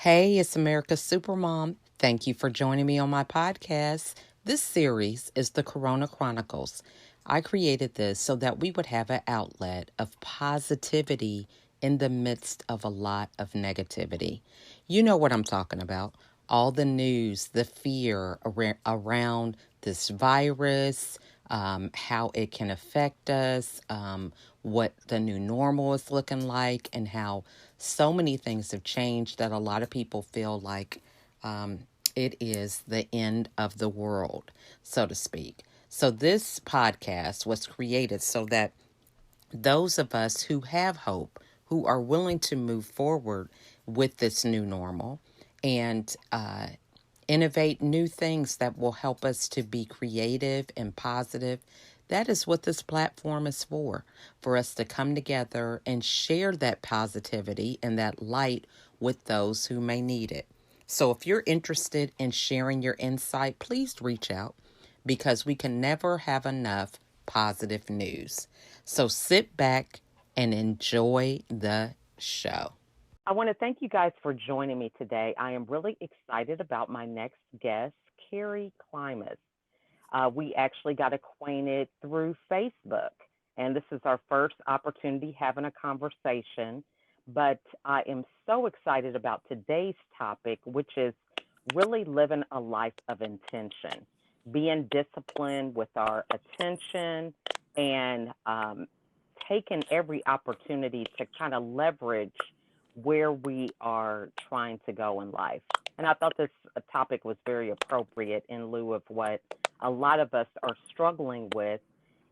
Hey, it's America's Supermom. Thank you for joining me on my podcast. This series is the Corona Chronicles. I created this so that we would have an outlet of positivity in the midst of a lot of negativity. You know what I'm talking about. All the news, the fear around this virus, how it can affect us, what the new normal is looking like, and how so many things have changed that a lot of people feel like um, it is the end of the world, so to speak. So, this podcast was created so that those of us who have hope, who are willing to move forward with this new normal and innovate new things that will help us to be creative and positive. That is what this platform is for us to come together and share that positivity and that light with those who may need it. So if you're interested in sharing your insight, please reach out because we can never have enough positive news. So sit back and enjoy the show. I want to thank you guys for joining me today. I am really excited about my next guest, Karrie Klimas. We actually got acquainted through Facebook, and this is our first opportunity having a conversation. But I am so excited about today's topic, which is really living a life of intention, being disciplined with our attention, and taking every opportunity to kind of leverage where we are trying to go in life. And I thought this topic was very appropriate in lieu of what a lot of us are struggling with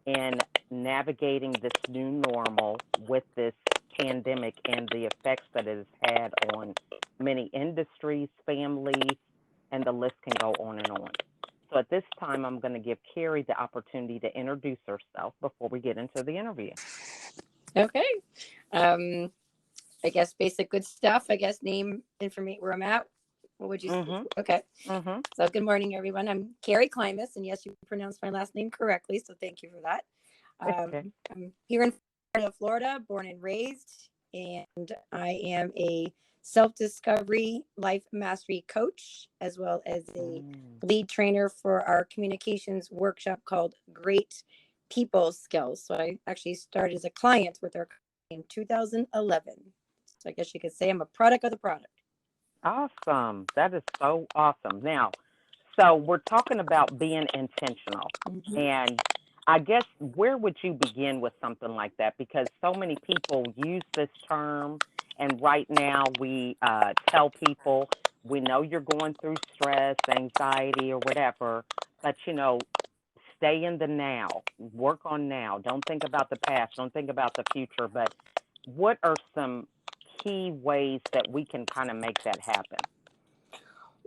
in navigating this new normal with this pandemic and the effects that it has had on many industries, families, and the list can go on and on. So at this time, I'm going to give Karrie the opportunity to introduce herself before we get into the interview. Okay. Um, I guess basic good stuff. I guess name, information, where I'm at. What would you say? Mm-hmm. Okay. Mm-hmm. So good morning, everyone. I'm Karrie Klimas, and yes, you pronounced my last name correctly. So thank you for that. Okay. I'm here in Florida, born and raised, and I am a self-discovery life mastery coach, as well as a Mm. lead trainer for our communications workshop called Great People Skills. So I actually started as a client with our in 2011. So I guess you could say I'm a product of the product. Awesome. That is so awesome. Now, so we're talking about being intentional. Mhm. And I guess where would you begin with something like that? Because so many people use this term, and right now we tell people we know you're going through stress, anxiety, or whatever, but stay in the now, work on now. Don't think about the past, don't think about the future. But what are some key ways that we can kind of make that happen?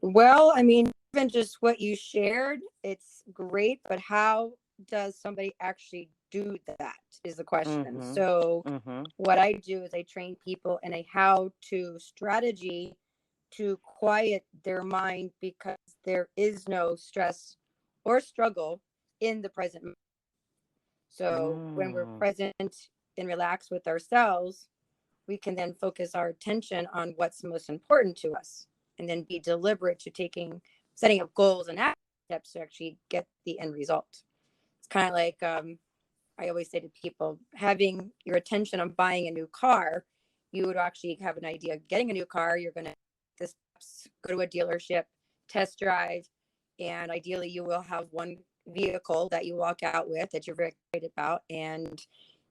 Well, I mean, even just what you shared, it's great, but how does somebody actually do that is the question. Mhm. So, Mhm. what I do is I train people in a how to strategy to quiet their mind because there is no stress or struggle in the present. So, when we're Mm. present and relaxed with ourselves, we can then focus our attention on what's most important to us and then be deliberate to setting up goals and action steps to actually get the end result. It's kind of like I always say to people, having your attention on buying a new car, you would actually have an idea of getting a new car. You're going to the steps, go to a dealership, test drive, and ideally you will have one vehicle that you walk out with that you're very excited about, and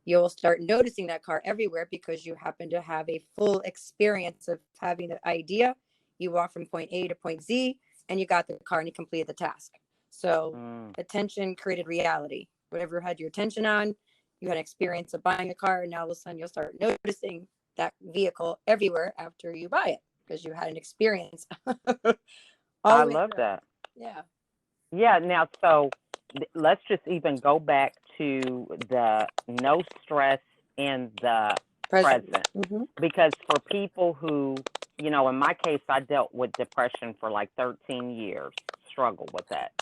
you'll start noticing that car everywhere because you happen to have a full experience of having the idea. You walk from point A to point Z, and you got the car and you completed the task. So Mm. attention created reality. Whatever you had your attention on, you had an experience of buying a car, and now all of a sudden you'll start noticing that vehicle everywhere after you buy it because you had an experience all I the way love through. that. Yeah. Yeah, now so let's just even go back to the no stress in the Present. present. Mm-hmm. Because for people who, in my case, I dealt with depression for like 13 years, struggled with that.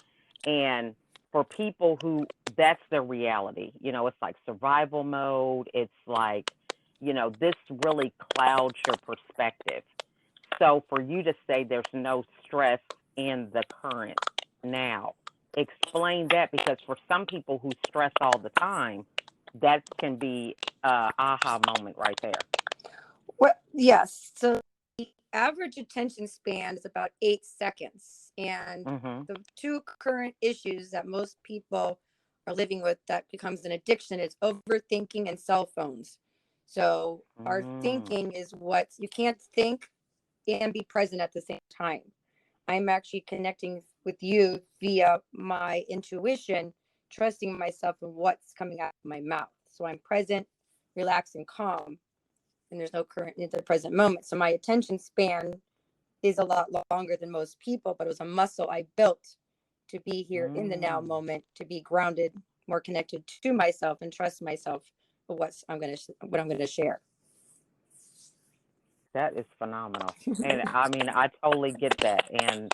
And for people who that's their reality, it's like survival mode. It's like, this really clouds your perspective. So for you to say there's no stress in the current now, explain that, because for some people who stress all the time, that can be a aha moment right there. Well, yes. So the average attention span is about 8 seconds. And Mhm. the two current issues that most people are living with that becomes an addiction is overthinking and cell phones. So our Mm. thinking is what you can't think and be present at the same time. I'm actually connecting with you via my intuition, trusting myself in what's coming out of my mouth. So I'm present, relaxed, and calm, and there's no current in the present moment. So my attention span is a lot longer than most people, but it was a muscle I built to be here in the now Mm. moment, to be grounded, more connected to myself, and trust myself for what I'm gonna share. That is phenomenal. And I mean, I totally get that. And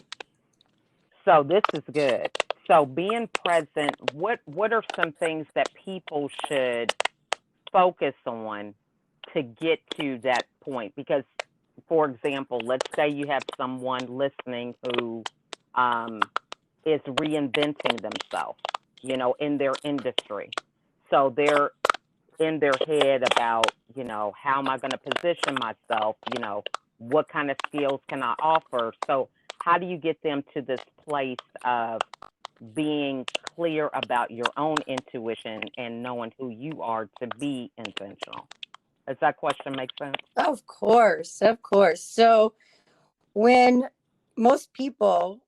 so this is good. So being present, what are some things that people should focus on to get to that point? Because, for example, let's say you have someone listening who um, is reinventing themselves, in their industry. So they're in their head about, how am I going to position myself? What kind of skills can I offer? So how do you get them to this place of being clear about your own intuition and knowing who you are to be intentional? Does that question make sense? Of course, of course. So when most people,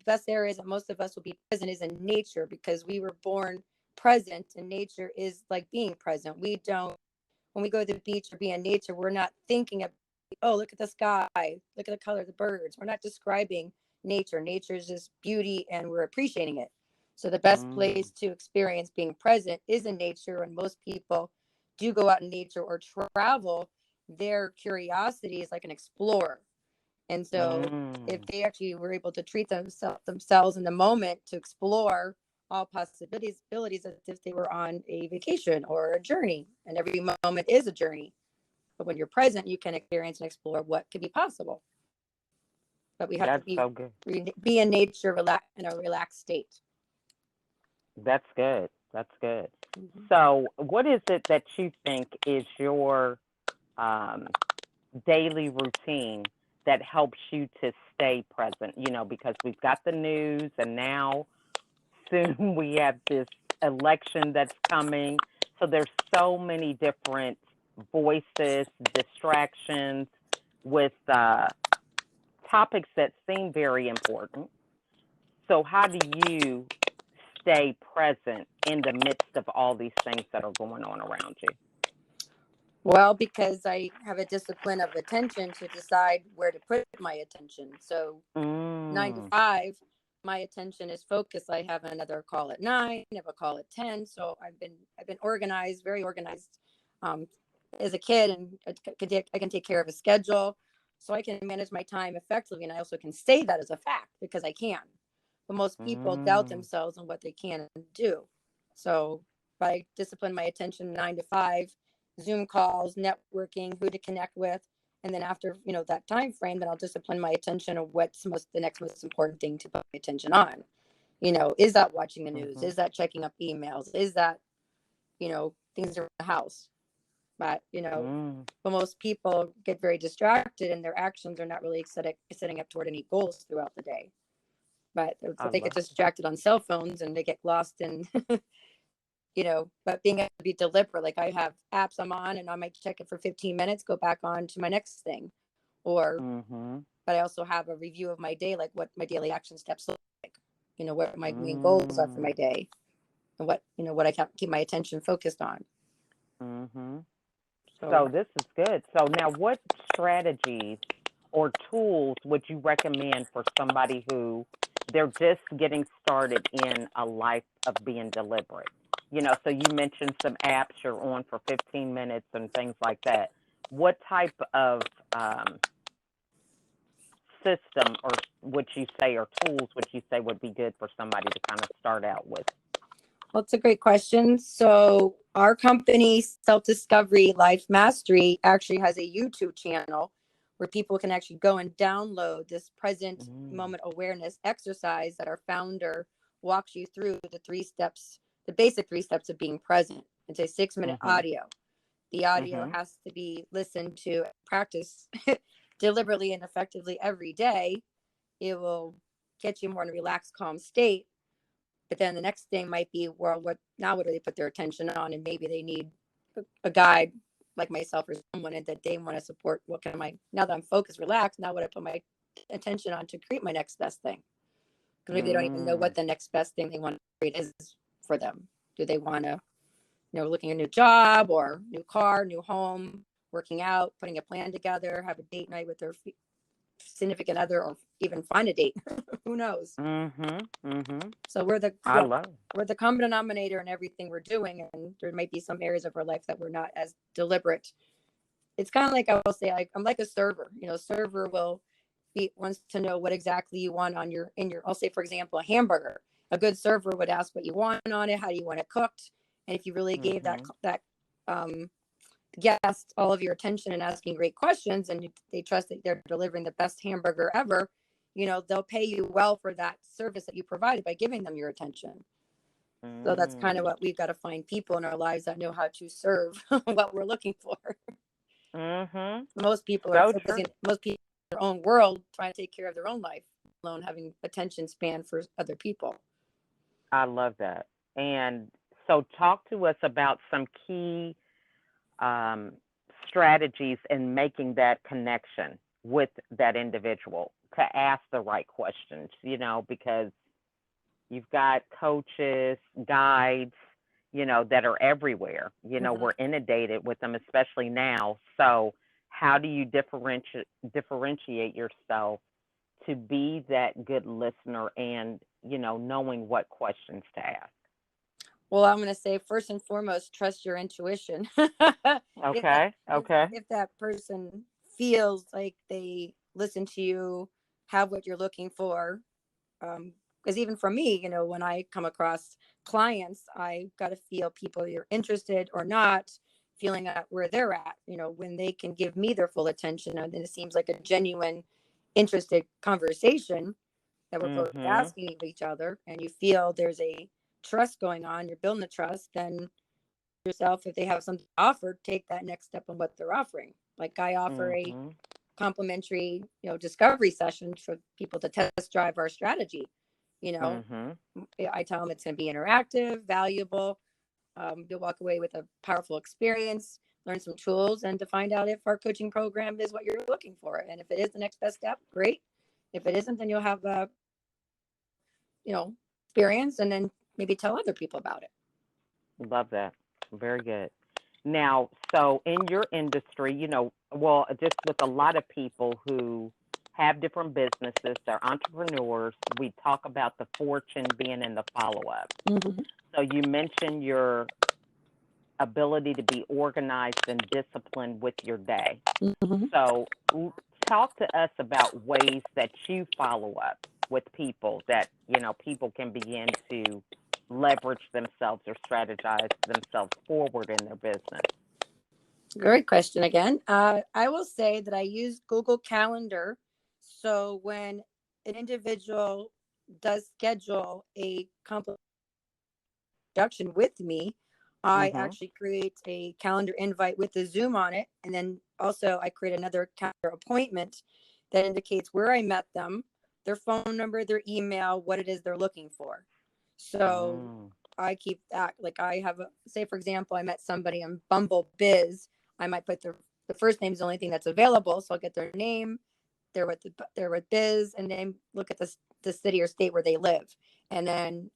best areas that most of us will be present is in nature because we were born present, and nature is like being present. We don't, when we go to the beach or be in nature, we're not thinking of, oh, look at the sky, look at the color of the birds. We're not describing nature. Nature is just beauty and we're appreciating it. So the best Mm, place to experience being present is in nature. And most people do go out in nature or travel. Their curiosity is like an explorer. And so if mm. they actually were able to treat themselves in the moment to explore all possibilities, abilities, as if they were on a vacation or a journey, and every moment is a journey. But when you're present, you can experience and explore what could be possible. But we have to That's so good. be in nature, relax in a relaxed state. That's good. That's good. Mm-hmm. So, what is it that you think is your um, daily routine that helps you to stay present? Because we've got the news, and now soon we have this election that's coming. So there's so many different voices, distractions with topics that seem very important. So how do you stay present in the midst of all these things that are going on around you? Well, because I have a discipline of attention to decide where to put my attention. So nine to Mm, five, my attention is focused. I have another call at 9, I have a call at 10. So I've been organized, very organized, um, as a kid, and I can take care of a schedule, so I can manage my time effectively. And I also can say that as a fact because I can. But most people doubt mm, themselves on what they can do. So if I discipline my attention 9 to 5, Zoom calls, networking, who to connect with, and then after that time frame, then I'll discipline my attention on what's the next most important thing to put my attention on. Is that watching the news? mm-hmm, Is that checking up emails? Is that things around the house? But mm. but most people get very distracted and their actions are not really setting up toward any goals throughout the day. But I they get love it. distracted on cell phones and they get lost in but being able to be deliberate, like I have apps I'm on and I might check it for 15 minutes, go back on to my next thing. Or, Mm-hmm, but I also have a review of my day, like what my daily action steps look like, what my main goals are for mm, my day, and what I can keep my attention focused on. mm-hmm. So, So this is good. So now, what strategies or tools would you recommend for somebody who they're just getting started in a life of being deliberate? So you mentioned some apps you're on for 15 minutes and things like that. What type of system or would you say, or tools would you say would be good for somebody to kind of start out with? well, it's a great question. So, our company, Self Discovery Life Mastery, actually has a YouTube channel where people can actually go and download this present Mm. moment awareness exercise that our founder walks you through the 3 steps, the basic 3 steps of being present. It's a 6-minute Mhm. audio. The audio Mhm. has to be listened to, practice deliberately and effectively every day. It will get you more in a relaxed, calm state. But then the next thing might be, well, what do they put their attention on? And maybe they need a guide like myself or someone that they want to support. What can I, now that I'm focused, relaxed, now what I put my attention on to create my next best thing? Because maybe they don't even know Mm. what the next best thing they want to create is for them. Do they want to, looking at a new job or new car, new home, working out, putting a plan together, have a date night with their significant other, or even find a date? Who knows? Mhm. Mhm. So I love. we're the common denominator in everything we're doing, and there might be some areas of our life that we're not as deliberate. It's kind of like, I will say, I'm like a server. Server will wants to know what exactly you want on your. I'll say, for example, a hamburger. A good server would ask what you want on it, how do you want it cooked, and if you really gave Mhm. that um, guest all of your attention and asking great questions, and they trust that they're delivering the best hamburger ever, they'll pay you well for that service that you provided by giving them your attention. So that's kind of Mm. what we've got to find people in our lives that know how to serve what we're looking for. Mhm. Most people are So so true. busy, most people in their own world trying to take care of their own life, alone having attention span for other people. I love that. And so, talk to us about some key um, strategies in making that connection with that individual to ask the right questions. Because you've got coaches, guides, that are everywhere. Mm-hmm. We're inundated with them, especially now. So, how do you differentiate yourself to be that good listener and, knowing what questions to ask? Well, I'm going to say, first and foremost, trust your intuition. if that Okay. Okay. if that person feels like they listen to you, have what you're looking for, because even for me, when I come across clients, I got to feel people you're interested or not, feeling at where they're at. When they can give me their full attention, and then it seems like a genuine, interested conversation that we're both Mhm. asking of each other, and you feel there's a trust going on, you're building the trust, then yourself, if they have something to offer, take that next step on what they're offering. Like, I offer a Mhm. complimentary, discovery session for people to test drive our strategy. You know, Mhm. I tell them it's going to be interactive, valuable. You'll walk away with a powerful experience, learn some tools, and to find out if our coaching program is what you're looking for. And if it is the next best step, great. If it isn't, then you'll have a, experience, and then maybe tell other people about it. Love that. Very good. Now, so in your industry, well, just with a lot of people who have different businesses, they're entrepreneurs, we talk about the fortune being in the follow up. Mm-hmm. So you mentioned your ability to be organized and disciplined with your day. Mm-hmm. So, talk to us about ways that you follow up with people that, people can begin to leverage themselves or strategize themselves forward in their business. Great question again. I will say that I use Google Calendar. So when an individual does schedule a production with me, I Mhm. actually create a calendar invite with the Zoom on it. And then also I create another calendar appointment that indicates where I met them, their phone number, their email, what it is they're looking for. So Mm. I keep that. Like, I have, say, for example, I met somebody on Bumble Biz. I might put the first name is the only thing that's available. So I'll get their name, they're with Biz, and then look at the city or state where they live. And then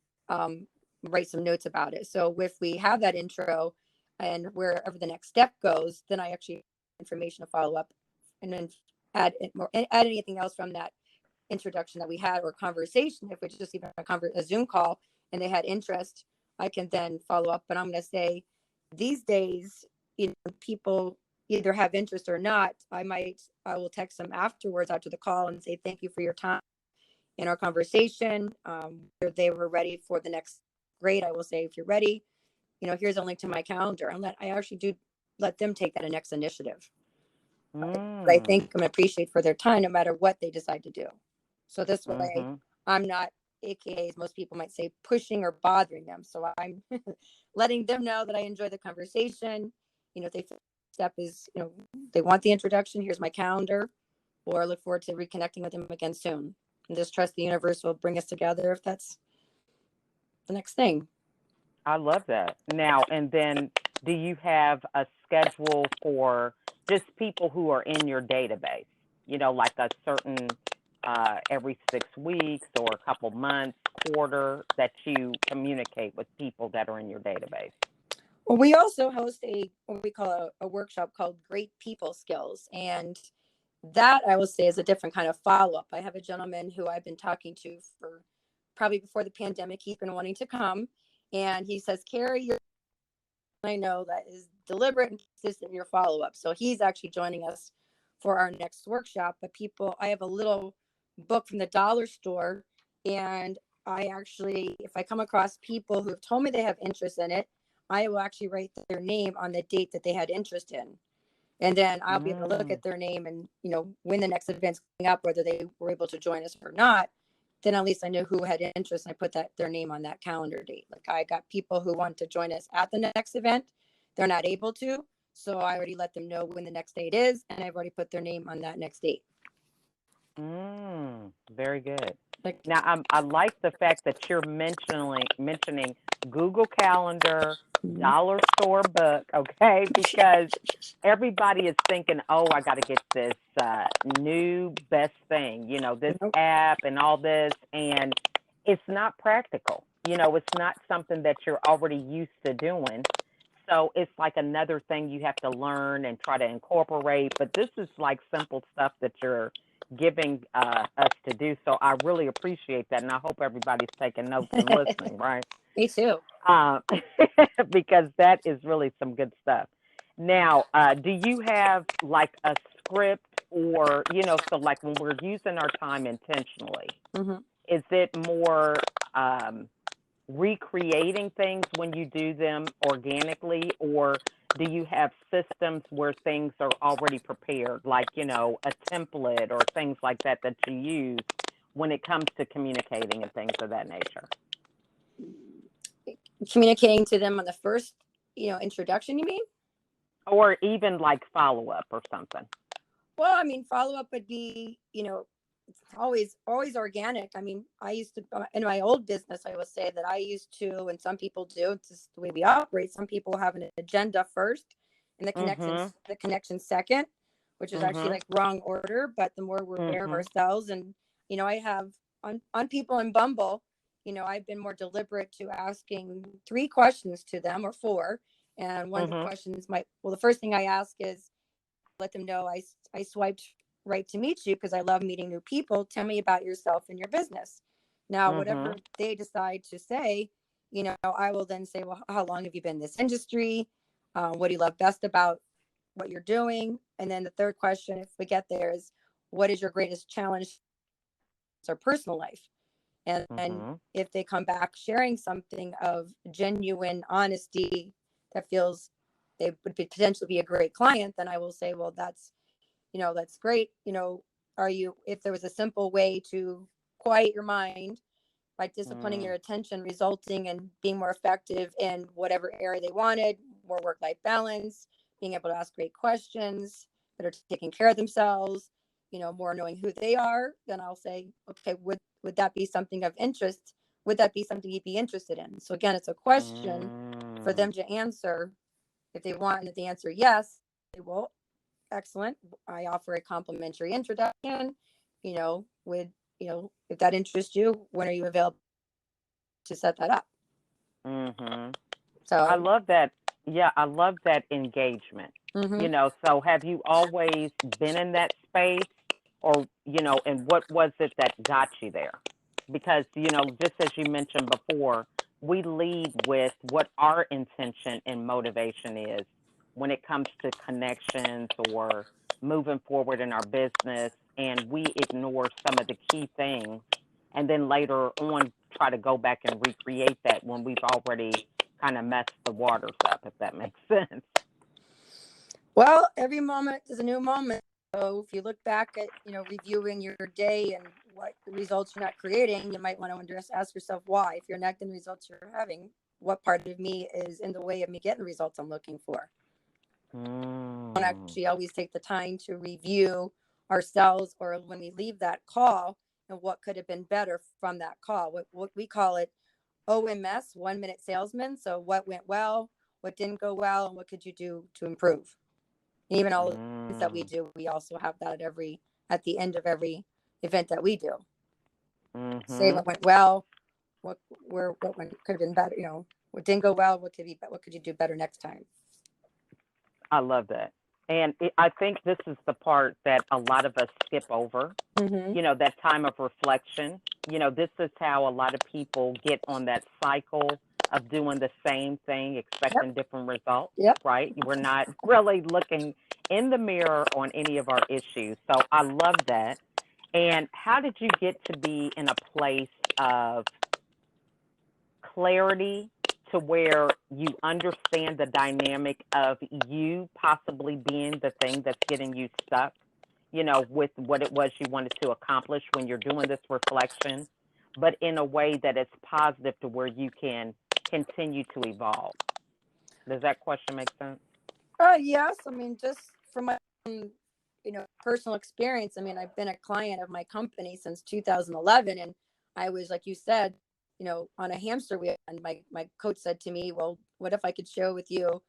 write some notes about it. So if we have that intro and wherever the next step goes, then I actually have information to follow up, and then add anything else from that introduction that we had or conversation. If it's just even a Zoom call and they had interest, I can then follow up. But I'm going to say, these days, people either have interest or not. I will text them afterwards, after the call, and say thank you for your time in our conversation. If they were ready for the next grade, I will say, if you're ready, here's a link to my calendar, and I actually do let them take that next initiative. But I Mm. thank them and appreciate for their time no matter what they decide to do. So this way, Mm-hmm. I'm not, AKA, as most people might say, pushing or bothering them. So I'm letting them know that I enjoy the conversation. If they step is, they want the introduction, here's my calendar, or I look forward to reconnecting with them again soon. And just trust the universe will bring us together if that's the next thing. I love that. Now, and then do you have a schedule for just people who are in your database? Like a certain every 6 weeks or a couple months, quarter that you communicate with people that are in your database. Well, we also host what we call a workshop called Great People Skills. And that I will say is a different kind of follow up. I have a gentleman who I've been talking to for probably before the pandemic. He's been wanting to come. And he says, Karrie, I know that is deliberate and consistent in your follow up. So he's actually joining us for our next workshop. But I have a little book from the dollar store, and I actually, if I come across people who have told me they have interest in it, I will actually write their name on the date that they had interest in. And then I'll be able to look Mm. at their name and, when the next event's coming up, whether they were able to join us or not, then at least I know who had interest and I put their name on that calendar date. Like I got people who want to join us at the next event. They're not able to. So I already let them know when the next date is, and I've already put their name on that next date. Very good. Like, Now, I like the fact that you're mentioning Google Calendar, mm-hmm. dollar store book, okay? Because everybody is thinking, oh, I got to get this new best thing, this Nope. app and all this, and it's not practical. It's not something that you're already used to doing. So it's like another thing you have to learn and try to incorporate. But this is like simple stuff that you're giving us to do. So I really appreciate that, and I hope everybody's taking notes and listening, right? Me too. Uh, because that is really some good stuff. Now, do you have like a script or, so like when we're using our time intentionally, Mm-hmm. is it more recreating things when you do them organically, or do you have systems where things are already prepared, like, a template or things like that that you use when it comes to communicating and things of that nature? Communicating to them on the first, introduction, you mean? Or even like follow up or something? Well, I mean, follow up would be, always organic. I mean, I used to in my old business, I will say that I used to, and some people do, it's just the way we operate. Some people have an agenda first and Mhm. the connection second, which is actually Mhm. like wrong order. But the more we're aware of Mhm. ourselves, and I have on people in Bumble, I've been more deliberate to asking 3 questions to them, or four. And one of the Mhm. questions might, well, the first thing I ask is, let them know I swiped right to meet you because I love meeting new people. Tell me about yourself and your business. Now, whatever Mhm. they decide to say, I will then say, well, how long have you been in this industry? What do you love best about what you're doing? And then the third question, if we get there, is what is your greatest challenge or personal life? And then Mhm. if they come back sharing something of genuine honesty that feels they would potentially be a great client, then I will say, well, that's great. Are you, if there was a simple way to quiet your mind by disciplining your Mm. attention, resulting in being more effective in whatever area they wanted, more work life balance, being able to ask great questions, that are taking care of themselves, more knowing who they are, then I'll say, okay, would that be something of interest? Would that be something you'd be interested in? So again, it's a question for them Mm. to answer. If they want, and if they answer yes, they will. Excellent. I offer a complimentary introduction. If that interests you, when are you available to set that up? Mhm. I So, love that. Yeah, I love that engagement. mm-hmm. So have you always been in that space, or, and what was it that got you there? Because, just as you mentioned before, we lead with what our intention and motivation is when it comes to connections or moving forward in our business, and we ignore some of the key things, and then later on try to go back and recreate that when we've already kind of messed the waters up, if that makes sense. Well, every moment is a new moment. So if you look back at, reviewing your day and what results you're not creating, you might want to just ask yourself why. If you're not getting the results you're having, what part of me is in the way of me getting the results I'm looking for? Don't actually always take the time to review ourselves, or when we leave that call, and what could have been better from that call. What we call it OMS, 1 minute salesman. So what went well, what didn't go well, and what could you do to improve? And even all the things that we do, we also have that at the end of every event that we do. Say what went well, what could have been better, what didn't go well, what could you do better next time? I love that. And I think this is the part that a lot of us skip over, that time of reflection. This is how a lot of people get on that cycle of doing the same thing, expecting different results, right? We're not really looking in the mirror on any of our issues. So I love that. And how did you get to be in a place of clarity to where you understand the dynamic of you possibly being the thing that's getting you stuck, with what it was you wanted to accomplish when you're doing this reflection, but in a way that is positive to where you can continue to evolve? Does that question make sense? Yes. I mean, just from my personal experience. I mean, I've been a client of my company since 2011, and I was, like you said, on a hamster wheel. And my coach said to me, well, what if I could share with you,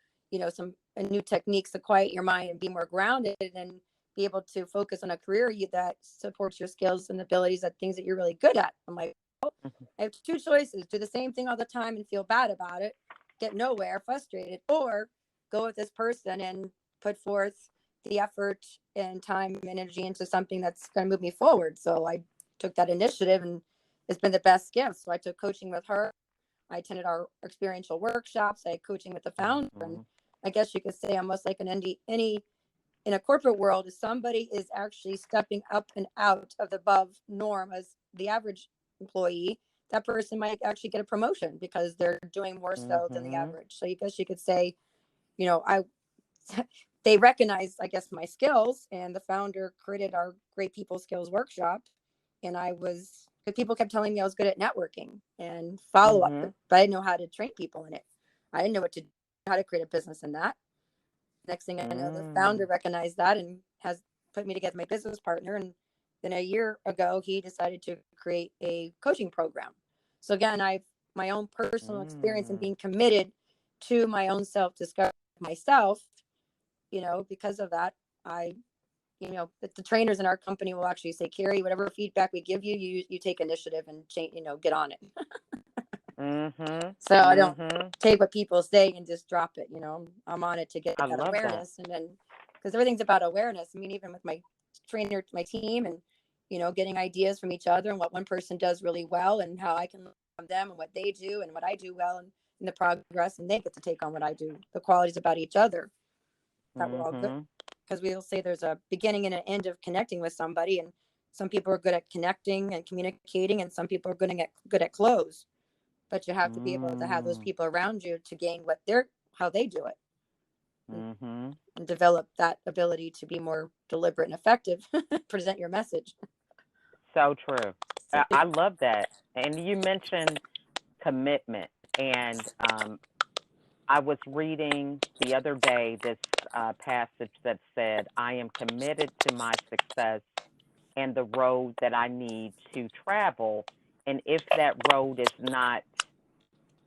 some new techniques to quiet your mind and be more grounded and be able to focus on a career that supports your skills and abilities at things that you're really good at. I'm like, oh, I have two choices: do the same thing all the time and feel bad about it, get nowhere, frustrated, or go with this person and put forth the effort and time and energy into something that's going to move me forward. So I took that initiative, and it's been the best gift. So I took coaching with her. I attended our experiential workshops. I had coaching with the founder. And I guess you could say almost like any in a corporate world, if somebody is actually stepping up and out of the above norm as the average employee, that person might actually get a promotion because they're doing more so than the average. So I guess you could say, I they recognize, I guess, my skills, and the founder created our Great People Skills Workshop. And because people kept telling me I was good at networking and follow up, but I didn't know how to train people in it. I didn't know how to create a business in that. Next thing I know, the founder recognized that and has put me together with my business partner. And then a year ago, he decided to create a coaching program. So again, I've my own personal experience in being committed to my own self-discovery myself. Because of that, the trainers in our company will actually say, Karrie, whatever feedback we give you, you take initiative and change, get on it. So I don't take what people say and just drop it. I'm on it to get that awareness. And then, because everything's about awareness. I mean, even with my trainer, my team, and, getting ideas from each other and what one person does really well and how I can learn from them and what they do and what I do well, and in the progress, and they get to take on what I do. The qualities about each other that we're all good. Because we'll say there's a beginning and an end of connecting with somebody, and some people are good at connecting and communicating, and some people are good at close. But you have to be able to have those people around you to gain how they do it, and develop that ability to be more deliberate and effective. Present your message. So true. I love that. And you mentioned commitment, and I was reading the other day this passage that said, I am committed to my success and the road that I need to travel. And if that road is not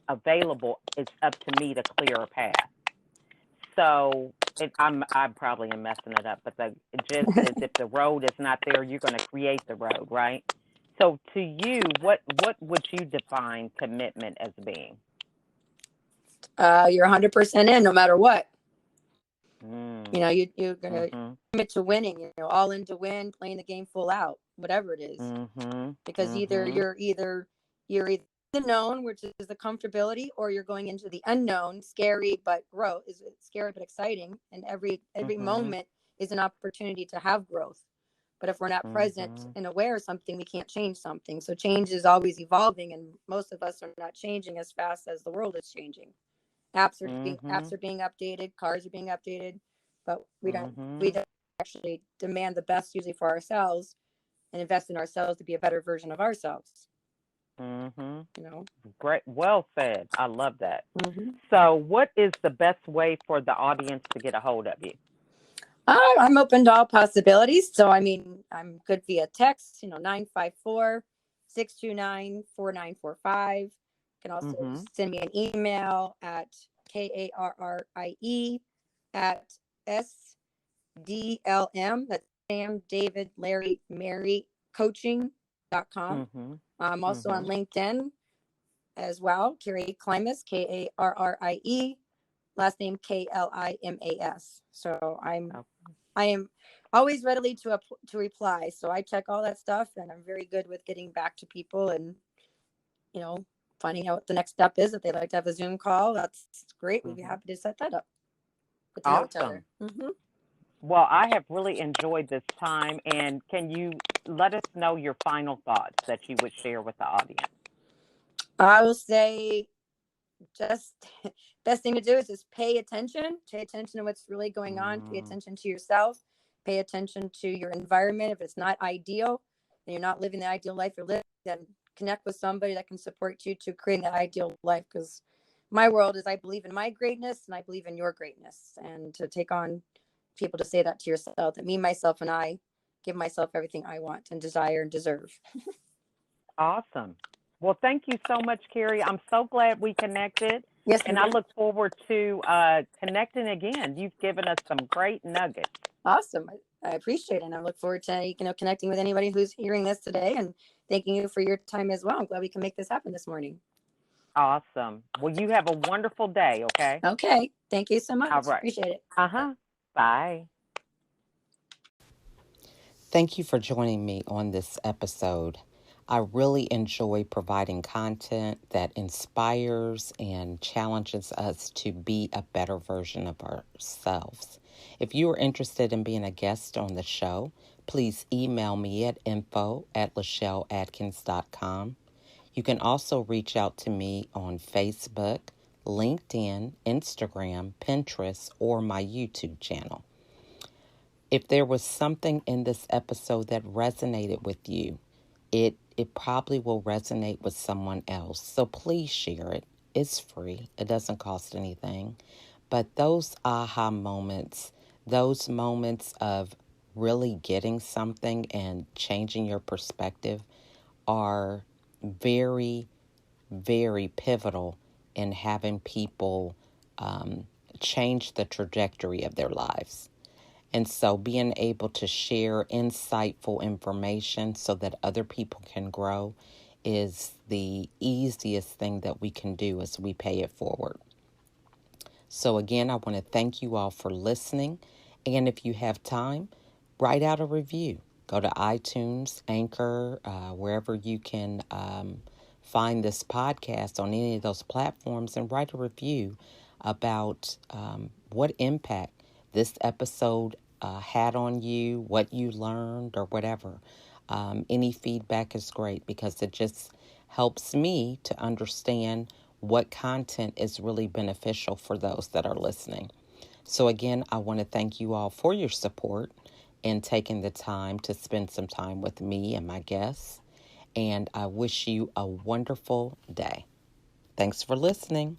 available, it's up to me to clear a path. So I'm probably am messing it up, but the gist is, if the road is not there, you're going to create the road, right? So to you, what would you define commitment as being? You're 100% in, no matter what. You're going to commit to winning. All in to win, playing the game full out, whatever it is. Because either you're the known, which is the comfortability, or you're going into the unknown, scary but scary but exciting, and every moment is an opportunity to have growth. But if we're not present and aware of something, we can't change something. So change is always evolving, and most of us are not changing as fast as the world is changing. Apps are being updated, cars are being updated, but we Mm-hmm. don't actually demand the best usually for ourselves and invest in ourselves to be a better version of ourselves. Mm-hmm. You know. Great. Well said. I love that. Mm-hmm. So, what is the best way for the audience to get a hold of you? I'm open to all possibilities. So, I mean, I'm good via text, 954-629-4945. You can also Mm-hmm. send me an email at Karrie at SDLM. That's Sam, David, Larry, Mary, coaching.com. Mm-hmm. I'm also on Mm-hmm. LinkedIn as well. Karrie Klimas, Karrie, last name Klimas. So I am always readily to reply. So I check all that stuff, and I'm very good with getting back to people and you know finding out what the next step is. If they'd like to have a Zoom call, that's great. We'd be Mm-hmm. happy to set that up. Get to know each other. Awesome. Well, I have really enjoyed this time. And can you let us know your final thoughts that you would share with the audience? I will say, just best thing to do is just pay attention. Pay attention to what's really going on. Pay Mm, attention to yourself. Pay attention to your environment. If it's not ideal and you're not living the ideal life you're living, then connect with somebody that can support you to create that ideal life. Because my world is, I believe in my greatness and I believe in your greatness. And to take on people to say that to yourself, that me, myself, and I give myself everything I want and desire and deserve. awesome. Well, thank you so much, Karrie. I'm so glad we connected. Yes, And I look forward to connecting again. You've given us some great nuggets. awesome. I appreciate it. And I look forward to, connecting with anybody who's hearing this today, and thanking you for your time as well. I'm glad we can make this happen this morning. Awesome. Well, you have a wonderful day, okay? Okay. Thank you so All much. right. Appreciate it. Uh huh. Bye. Thank you for joining me on this episode. I really enjoy providing content that inspires and challenges us to be a better version of ourselves. If you are interested in being a guest on the show, please email me at info@LachelleAtkins.com. You can also reach out to me on Facebook, LinkedIn, Instagram, Pinterest, or my YouTube channel. If there was something in this episode that resonated with you, it probably will resonate with someone else. So please share it. It's free. It doesn't cost anything. But those aha moments, those moments of really getting something and changing your perspective are very, very pivotal in having people change the trajectory of their lives. And so being able to share insightful information so that other people can grow is the easiest thing that we can do as we pay it forward. So again, I want to thank you all for listening. And if you have time, write out a review. Go to iTunes, Anchor, wherever you can find this podcast on any of those platforms, and write a review about what impact this episode had on you, what you learned, or whatever. Any feedback is great because it just helps me to understand what content is really beneficial for those that are listening. So, again, I want to thank you all for your support and taking the time to spend some time with me and my guests. And I wish you a wonderful day. Thanks for listening.